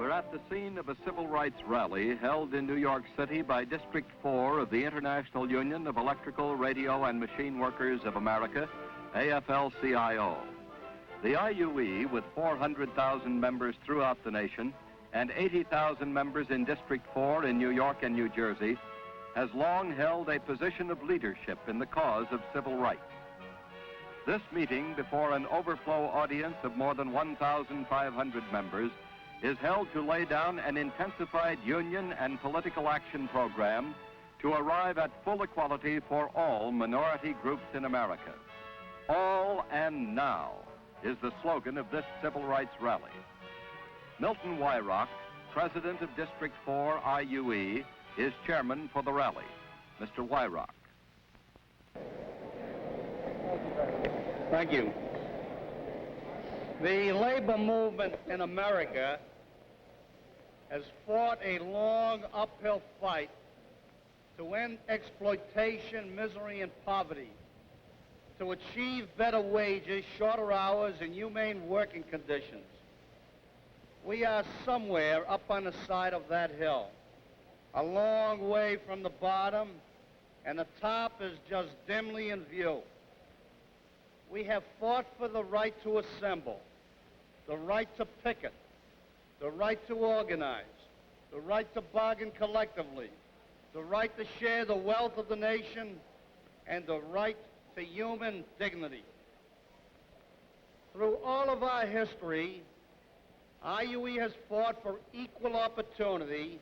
We're at the scene of a civil rights rally held in New York City by District 4 of the International Union of Electrical, Radio, and Machine Workers of America, AFL-CIO. The I.U.E, with 400,000 members throughout the nation and 80,000 members in District 4 in New York and New Jersey, has long held a position of leadership in the cause of civil rights. This meeting before an overflow audience of more than 1,500 members is held to lay down an intensified union and political action program to arrive at full equality for all minority groups in America. All and now is the slogan of this civil rights rally. Milton Wyrock, president of District 4 I.U.E, is chairman for the rally. Mr. Wyrock. Thank you. The labor movement in America has fought a long uphill fight to end exploitation, misery, and poverty, to achieve better wages, shorter hours, and humane working conditions. We are somewhere up on the side of that hill, a long way from the bottom, and the top is just dimly in view. We have fought for the right to assemble, the right to picket, the right to organize, the right to bargain collectively, the right to share the wealth of the nation, and the right to human dignity. Through all of our history, I.U.E has fought for equal opportunity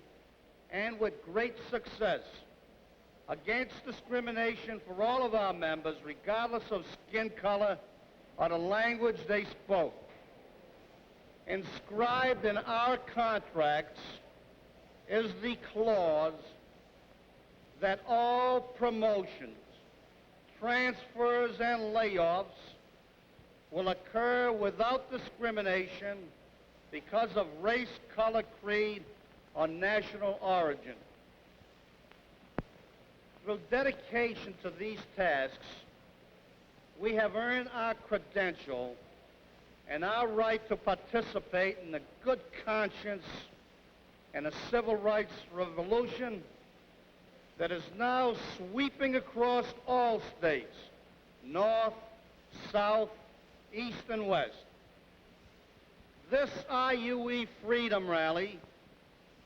and with great success against discrimination for all of our members, regardless of skin color or the language they spoke. Inscribed in our contracts is the clause that all promotions, transfers, and layoffs will occur without discrimination because of race, color, creed, or national origin. Through dedication to these tasks, we have earned our credential and our right to participate in the good conscience and a civil rights revolution that is now sweeping across all states, north, south, east, and west. This I.U.E Freedom Rally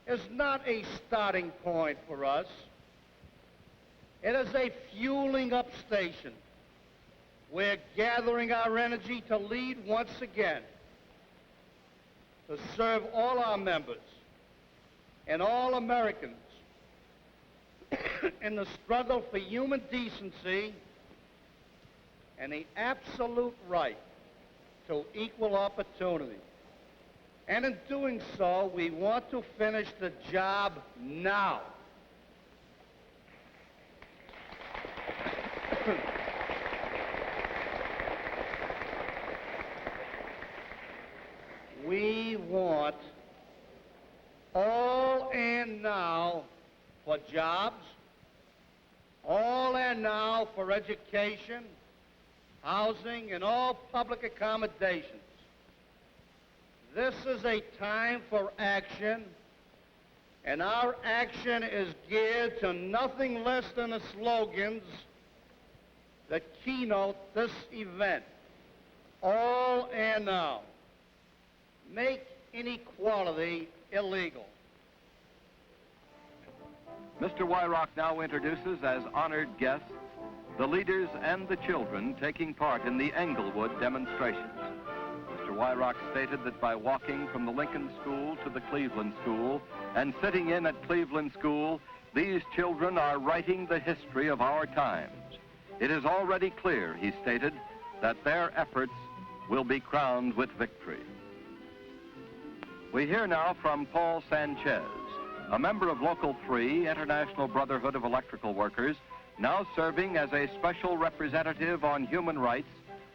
is not a starting point for us. It is a fueling up station. We're gathering our energy to lead once again, to serve all our members and all Americans in the struggle for human decency and the absolute right to equal opportunity. And in doing so, we want to finish the job now. We want all and now for jobs, all and now for education, housing, and all public accommodations. This is a time for action, and our action is geared to nothing less than the slogans that keynote this event. All and now. Make inequality illegal. Mr. Wyrock now introduces as honored guests the leaders and the children taking part in the Englewood demonstrations. Mr. Wyrock stated that by walking from the Lincoln School to the Cleveland School and sitting in at Cleveland School, these children are writing the history of our times. It is already clear, he stated, that their efforts will be crowned with victory. We hear now from Paul Sanchez, a member of Local 3, International Brotherhood of Electrical Workers, now serving as a special representative on human rights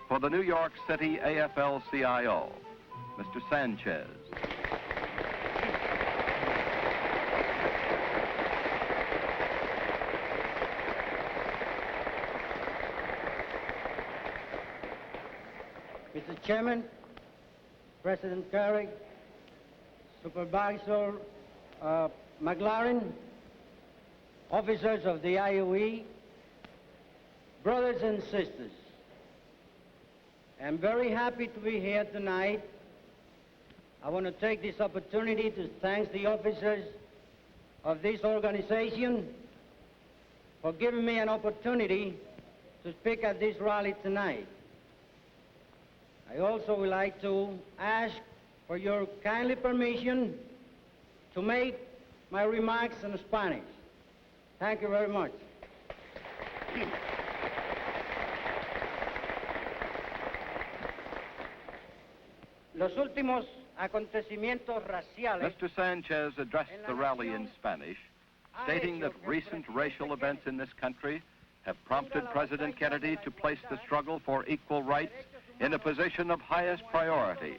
for the New York City AFL-CIO. Mr. Sanchez. Mr. Chairman, President Carey, Supervisor McLaren, officers of the I.U.E, brothers and sisters, I'm very happy to be here tonight. I want to take this opportunity to thank the officers of this organization for giving me an opportunity to speak at this rally tonight. I also would like to ask for your kindly permission to make my remarks in Spanish. Thank you very much. Los últimos acontecimientos raciales. Mr. Sanchez addressed the rally in Spanish, stating that recent racial events in this country have prompted President Kennedy to place the struggle for equal rights in a position of highest priority.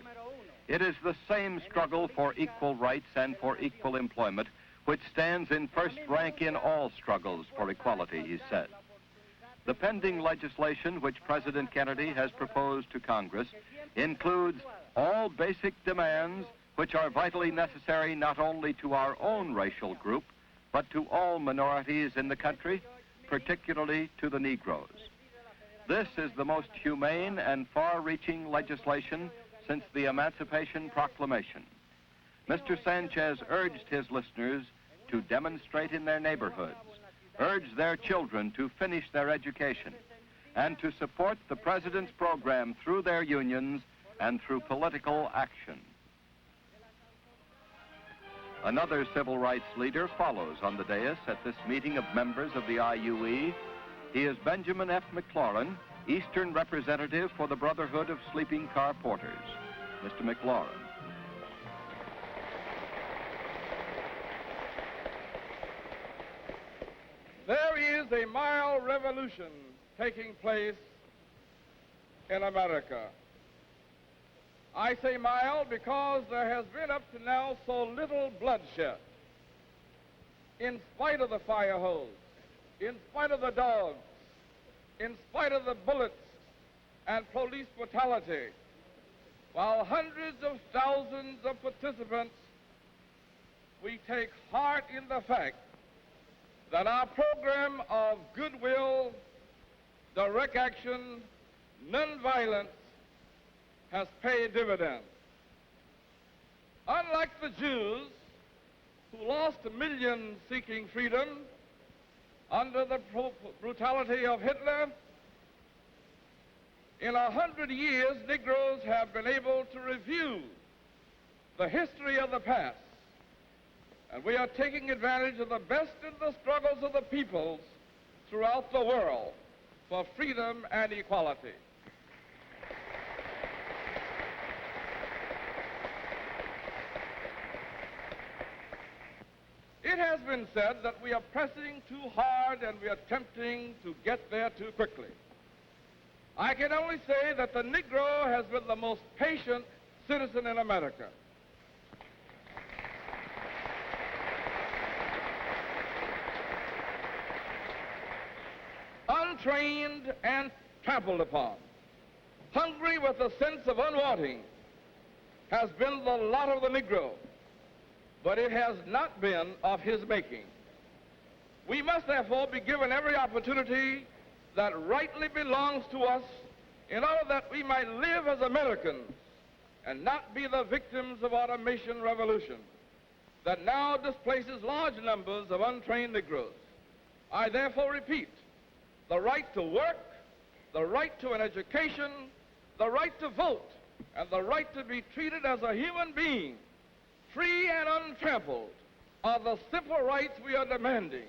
It is the same struggle for equal rights and for equal employment which stands in first rank in all struggles for equality, he said. The pending legislation which President Kennedy has proposed to Congress includes all basic demands which are vitally necessary not only to our own racial group, but to all minorities in the country, particularly to the Negroes. This is the most humane and far-reaching legislation since the Emancipation Proclamation. Mr. Sanchez urged his listeners to demonstrate in their neighborhoods, urge their children to finish their education, and to support the President's program through their unions and through political action. Another civil rights leader follows on the dais at this meeting of members of the I.U.E. He is Benjamin F. McLaurin, Eastern Representative for the Brotherhood of Sleeping Car Porters. Mr. McLaurin. There is a mild revolution taking place in America. I say mild because there has been up to now so little bloodshed. In spite of the fire hose, in spite of the dogs, in spite of the bullets and police brutality, while hundreds of thousands of participants, we take heart in the fact that our program of goodwill, direct action, nonviolence has paid dividends. Unlike the Jews, who lost millions seeking freedom under the brutality of Hitler, in 100 years, Negroes have been able to review the history of the past, and we are taking advantage of the best in the struggles of the peoples throughout the world for freedom and equality. It has been said that we are pressing too hard and we are attempting to get there too quickly. I can only say that the Negro has been the most patient citizen in America. Untrained and trampled upon, hungry with a sense of unwanting, has been the lot of the Negro, but it has not been of his making. We must therefore be given every opportunity that rightly belongs to us in order that we might live as Americans and not be the victims of automation revolution that now displaces large numbers of untrained Negroes. I therefore repeat, the right to work, the right to an education, the right to vote, and the right to be treated as a human being, free and untrampled, are the simple rights we are demanding.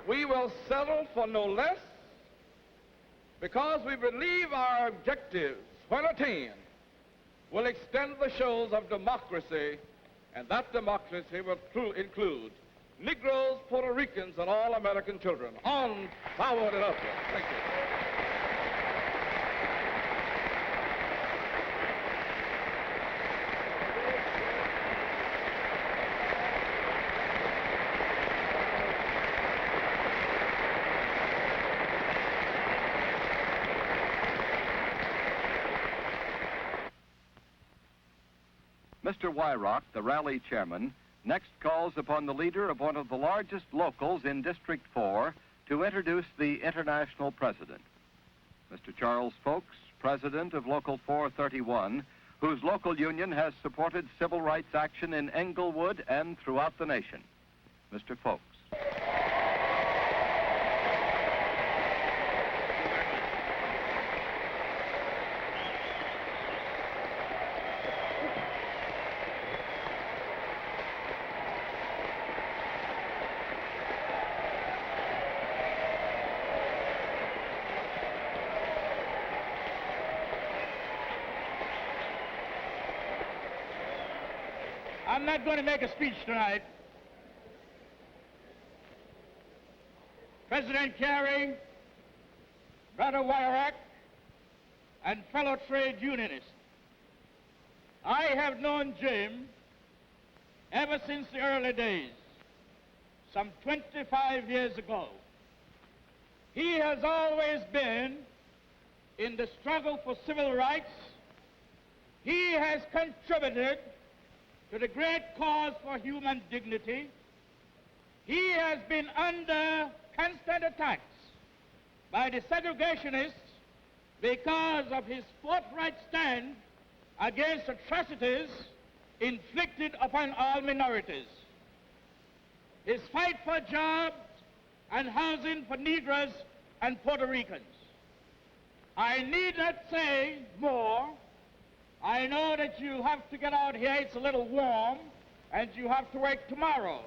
We will settle for no less because we believe our objectives, when attained, will extend the shoals of democracy, and that democracy will include Negroes, Puerto Ricans, and all American children. On, forward, and upward. Thank you. Mr. Wyrock, the rally chairman, next calls upon the leader of one of the largest locals in District 4 to introduce the international president. Mr. Charles Folks, president of Local 431, whose local union has supported civil rights action in Englewood and throughout the nation. Mr. Folks. I'm not going to make a speech tonight. President Carey, Brother Wyrock, and fellow trade unionists, I have known Jim ever since the early days, some 25 years ago. He has always been in the struggle for civil rights. He has contributed to the great cause for human dignity. He has been under constant attacks by the segregationists because of his forthright stand against atrocities inflicted upon all minorities. His fight for jobs and housing for Negroes and Puerto Ricans. I need not say more. I know that you have to get out here, it's a little warm, and you have to work tomorrow.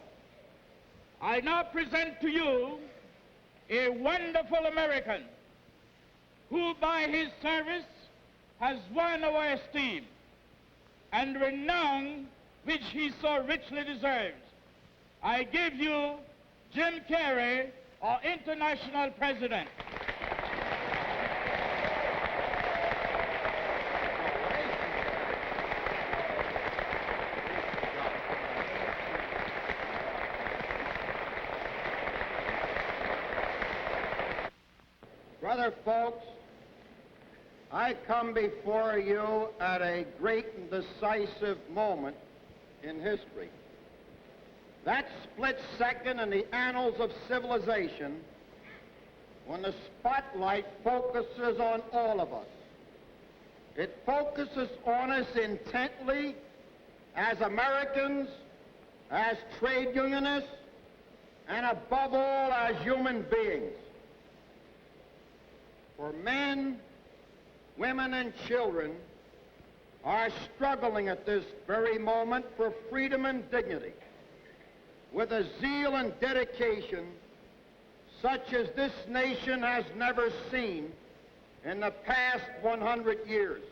I now present to you a wonderful American who by his service has won our esteem and renown which he so richly deserves. I give you Jim Carey, our international president. Brother folks, I come before you at a great and decisive moment in history. That split second in the annals of civilization when the spotlight focuses on all of us. It focuses on us intently as Americans, as trade unionists, and above all as human beings. For men, women, and children are struggling at this very moment for freedom and dignity with a zeal and dedication such as this nation has never seen in the past 100 years.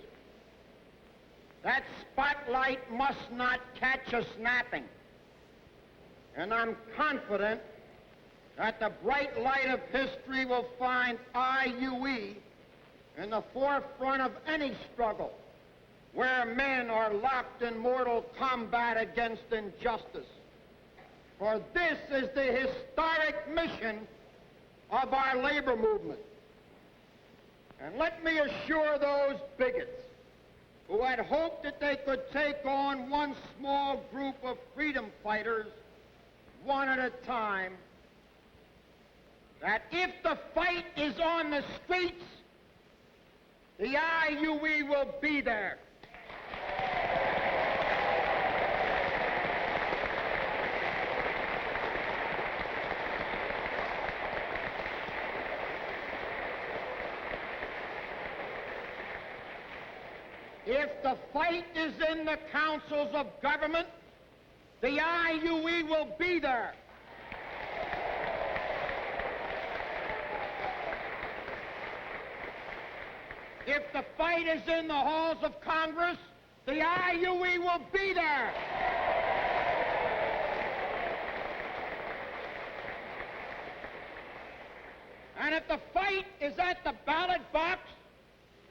That spotlight must not catch us napping. And I'm confident that the bright light of history will find I.U.E. in the forefront of any struggle where men are locked in mortal combat against injustice. For this is the historic mission of our labor movement. And let me assure those bigots who had hoped that they could take on one small group of freedom fighters one at a time, that if the fight is on the streets, the I.U.E. will be there. If the fight is in the councils of government, the I.U.E. will be there. If the fight is in the halls of Congress, the I.U.E. will be there. And if the fight is at the ballot box,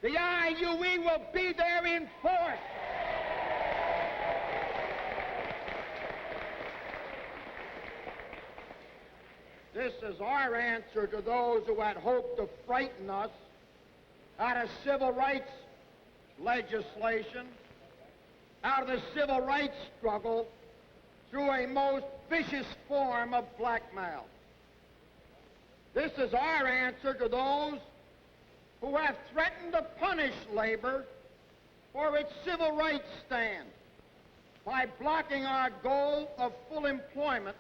the I.U.E. will be there in force. This is our answer to those who had hoped to frighten us out of civil rights legislation out of the civil rights struggle through a most vicious form of blackmail. This is our answer to those who have threatened to punish labor for its civil rights stand by blocking our goal of full employment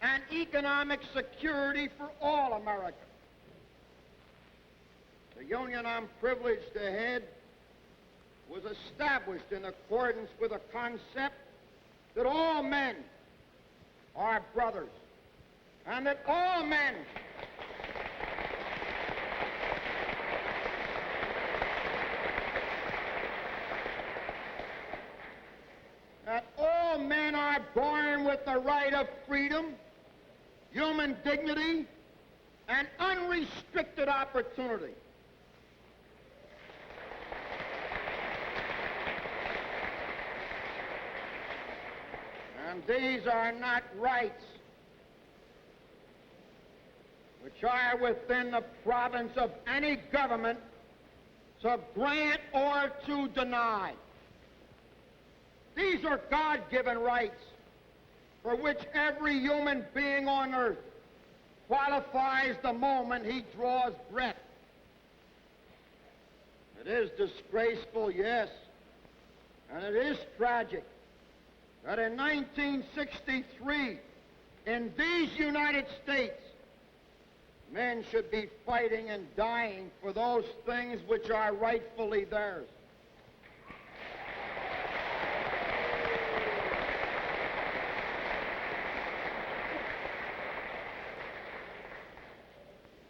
and economic security for all Americans. The union I'm privileged to head was established in accordance with a concept that all men are brothers, and that all men are born with the right of freedom, human dignity, and unrestricted opportunity. And these are not rights which are within the province of any government to grant or to deny. These are God-given rights for which every human being on earth qualifies the moment he draws breath. It is disgraceful, yes, and it is tragic that in 1963, in these United States, men should be fighting and dying for those things which are rightfully theirs.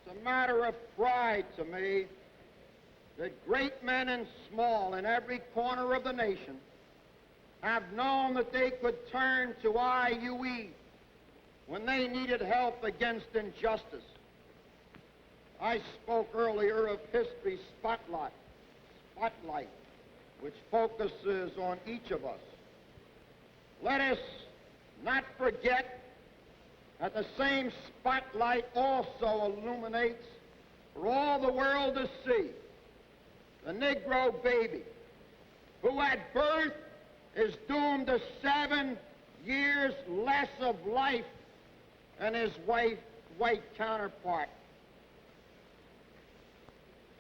It's a matter of pride to me that great men and small in every corner of the nation have known that they could turn to I.U.E. when they needed help against injustice. I spoke earlier of History's Spotlight, which focuses on each of us. Let us not forget that the same spotlight also illuminates for all the world to see the Negro baby, who at birth is doomed to 7 years less of life than his white counterpart.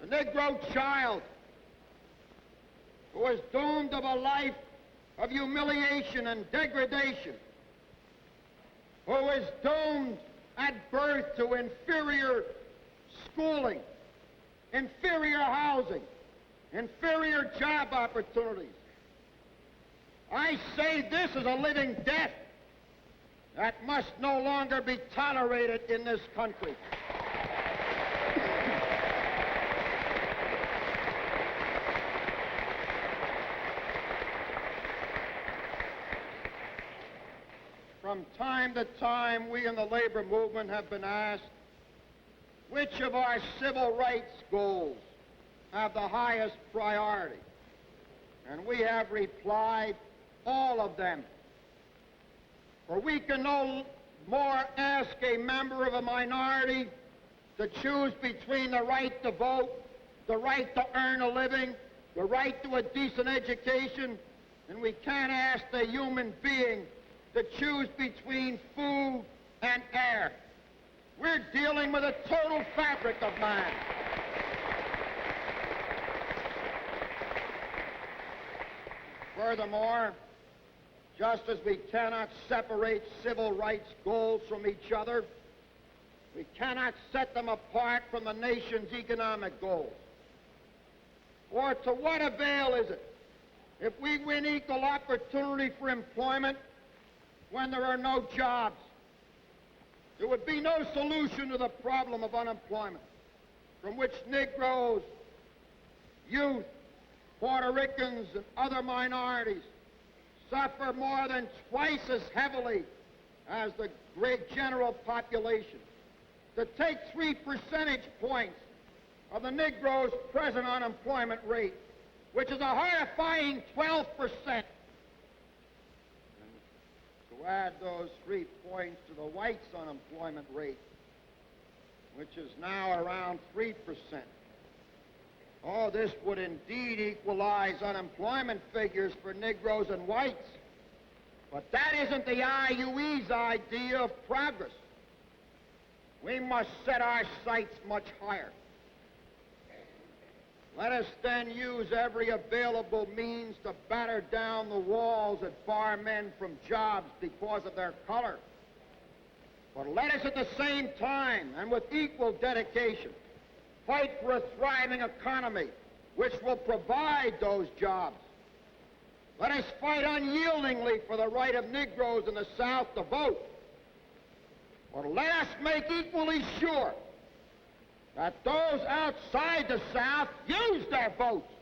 The Negro child, who is doomed of a life of humiliation and degradation, who is doomed at birth to inferior schooling, inferior housing, inferior job opportunities. I say this is a living death that must no longer be tolerated in this country. From time to time, we in the labor movement have been asked which of our civil rights goals have the highest priority. And we have replied, all of them. For we can no more ask a member of a minority to choose between the right to vote, the right to earn a living, the right to a decent education, than we can ask a human being to choose between food and air. We're dealing with a total fabric of man. Furthermore, just as we cannot separate civil rights goals from each other, we cannot set them apart from the nation's economic goals. For to what avail is it if we win equal opportunity for employment when there are no jobs? There would be no solution to the problem of unemployment, from which Negroes, youth, Puerto Ricans, and other minorities suffer more than twice as heavily as the great general population. To take 3 percentage points of the Negroes' present unemployment rate, which is a horrifying 12%, and to add those 3 points to the whites' unemployment rate, which is now around 3%. Oh, this would indeed equalize unemployment figures for Negroes and whites. But that isn't the I.U.E.'s idea of progress. We must set our sights much higher. Let us then use every available means to batter down the walls that bar men from jobs because of their color. But let us at the same time, and with equal dedication, fight for a thriving economy which will provide those jobs. Let us fight unyieldingly for the right of Negroes in the South to vote. But let us make equally sure that those outside the South use their votes.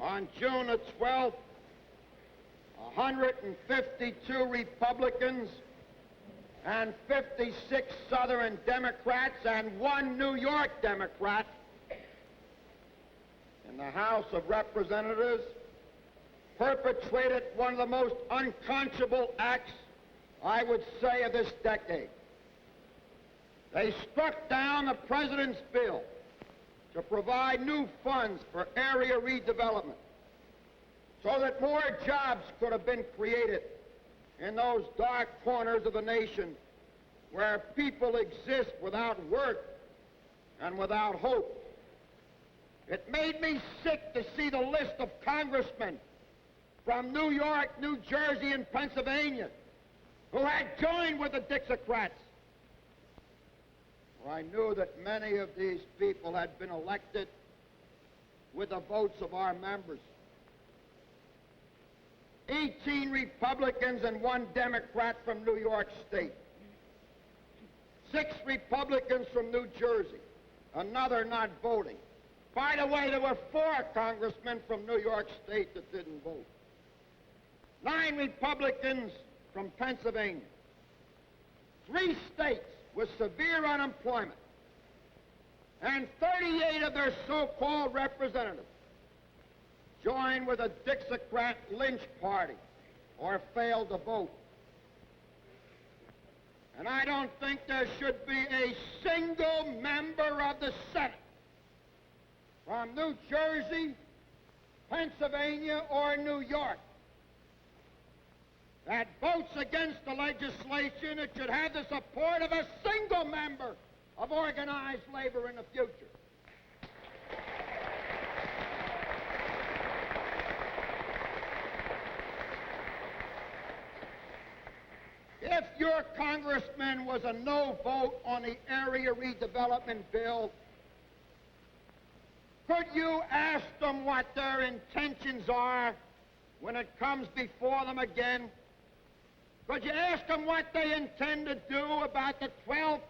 On June the 12th, 152 Republicans and 56 Southern Democrats and 1 New York Democrat in the House of Representatives perpetrated one of the most unconscionable acts, I would say, of this decade. They struck down the President's bill to provide new funds for area redevelopment so that more jobs could have been created in those dark corners of the nation where people exist without work and without hope. It made me sick to see the list of congressmen from New York, New Jersey, and Pennsylvania who had joined with the Dixiecrats. For I knew that many of these people had been elected with the votes of our members. 18 Republicans and 1 Democrat from New York State. 6 Republicans from New Jersey, another not voting. By the way, there were 4 congressmen from New York State that didn't vote. 9 Republicans from Pennsylvania. 3 states with severe unemployment. And 38 of their so-called representatives joined with a Dixiecrat lynch party or failed to vote. And I don't think there should be a single member of the Senate from New Jersey, Pennsylvania, or New York that votes against the legislation that should have the support of a single member of organized labor in the future. If your congressman was a no vote on the area redevelopment bill, could you ask them what their intentions are when it comes before them again? Could you ask them what they intend to do about the 12%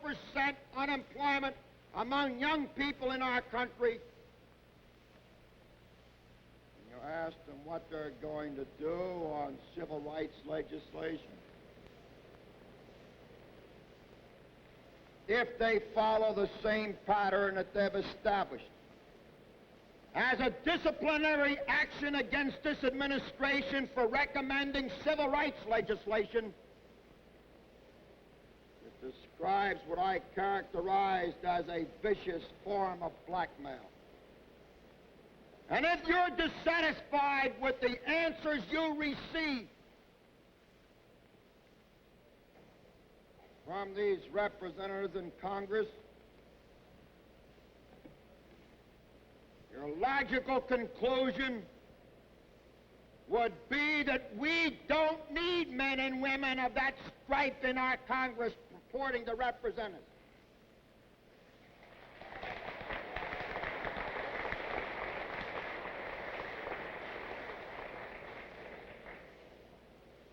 unemployment among young people in our country? Can you ask them what they're going to do on civil rights legislation? If they follow the same pattern that they've established as a disciplinary action against this administration for recommending civil rights legislation, it describes what I characterized as a vicious form of blackmail. And if you're dissatisfied with the answers you receive from these representatives in Congress, your logical conclusion would be that we don't need men and women of that stripe in our Congress purporting to represent us.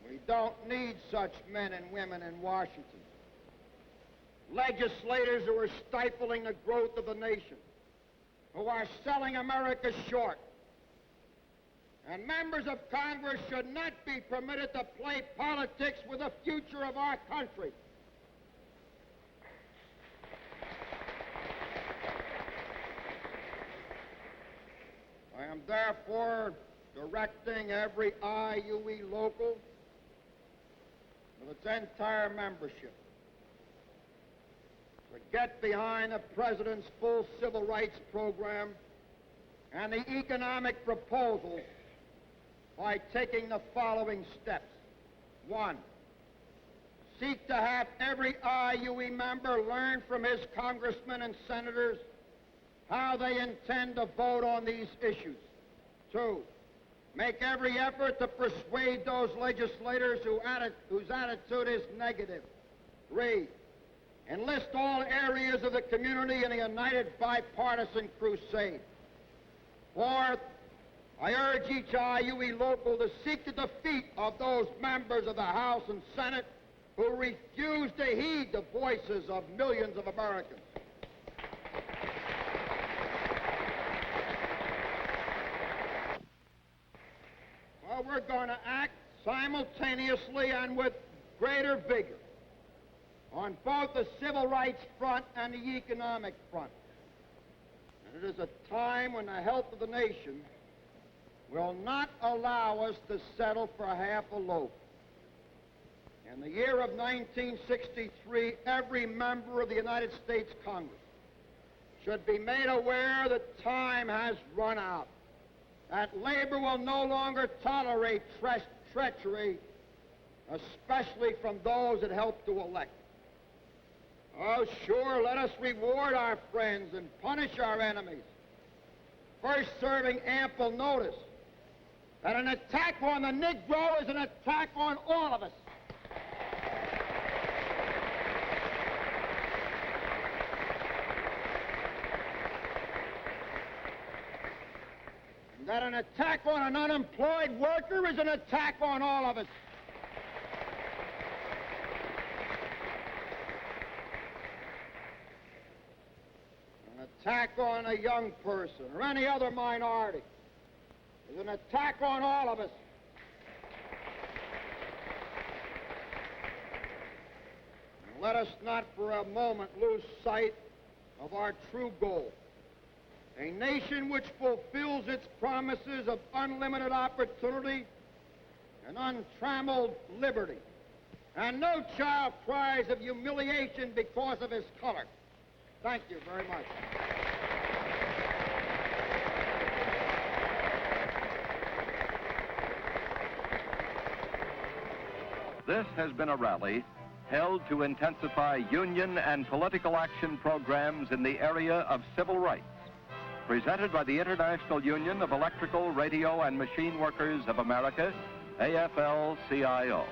We don't need such men and women in Washington. Legislators who are stifling the growth of the nation, who are selling America short. And members of Congress should not be permitted to play politics with the future of our country. I am therefore directing every I.U.E. local with its entire membership to get behind the President's full civil rights program and the economic proposals by taking the following steps. 1, seek to have every I.U.E member learn from his congressmen and senators how they intend to vote on these issues. 2, make every effort to persuade those legislators whose attitude is negative. 3, enlist all areas of the community in a united bipartisan crusade. 4th, I urge each I.U.E local to seek the defeat of those members of the House and Senate who refuse to heed the voices of millions of Americans. Well, we're going to act simultaneously and with greater vigor on both the civil rights front and the economic front. And it is a time when the health of the nation will not allow us to settle for half a loaf. In the year of 1963, every member of the United States Congress should be made aware that time has run out, that labor will no longer tolerate treachery, especially from those it helped to elect. Oh, sure, let us reward our friends and punish our enemies, first serving ample notice that an attack on the Negro is an attack on all of us. And that an attack on an unemployed worker is an attack on all of us. An attack on a young person or any other minority is an attack on all of us. And let us not for a moment lose sight of our true goal. A nation which fulfills its promises of unlimited opportunity and untrammeled liberty, and no child cries of humiliation because of his color. Thank you very much. This has been a rally held to intensify union and political action programs in the area of civil rights, presented by the International Union of Electrical, Radio, and Machine Workers of America, AFL-CIO.